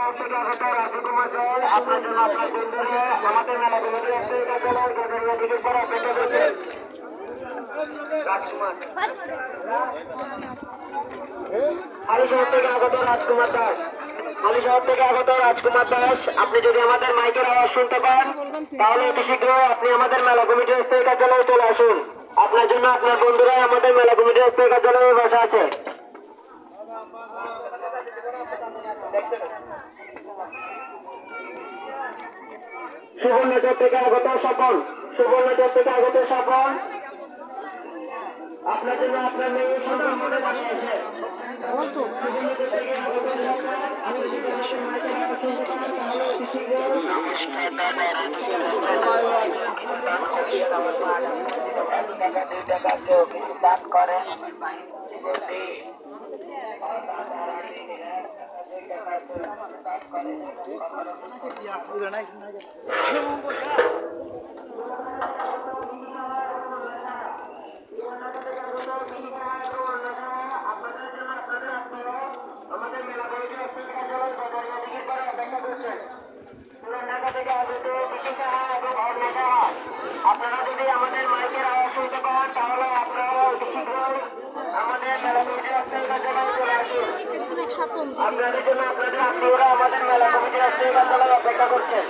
রাজকুমার জল রাজকুমার জল আপনার জন্য আপনার বন্ধুরা আমাদের মেলা কমিটি টিকিট করা অপেক্ষা করছেন। রাজকুমার হালিশহর থেকে আগত রাজকুমার দাস, হালিশহর থেকে আগত রাজকুমার দাস, আপনি যদি আমাদের মাইকের আওয়াজ শুনতে পান তাহলে অতি শীঘ্র আপনি আমাদের মেলা কমিটির স্থায়ী কার্যালয়ে চলে আসুন। আপনার জন্য আপনার বন্ধুরা আমাদের মেলা কমিটির স্থায়ী কার্যালয়ে বসা আছে। সুবর্ণচর থেকে আগত স্বপন, সুবর্ণচর থেকে আগত স্বপন, আপনার জন্য আপনার মেয়ে সন্তান মনে বানিয়েছে। কিছু দান করেন আমাদের মেলা কমিটির অপেক্ষা করছেন। ঢাকা থেকে আগত বিকি সাহা এবং অর্ণা সাহা, আপনারা যদি আমাদের মাইকের আওয়াজ শুনতে পান তাহলে আপনারা অতি শীঘ্রই আমাদের মেলা কমিটির স্থায়ী কার্যালয়ে চলে আসুন। আপনাদের জন্য আপনাদের আত্মীয়রা আমাদের মেলা কমিটির স্থায়ী কার্যালয়ে অপেক্ষা করছেন।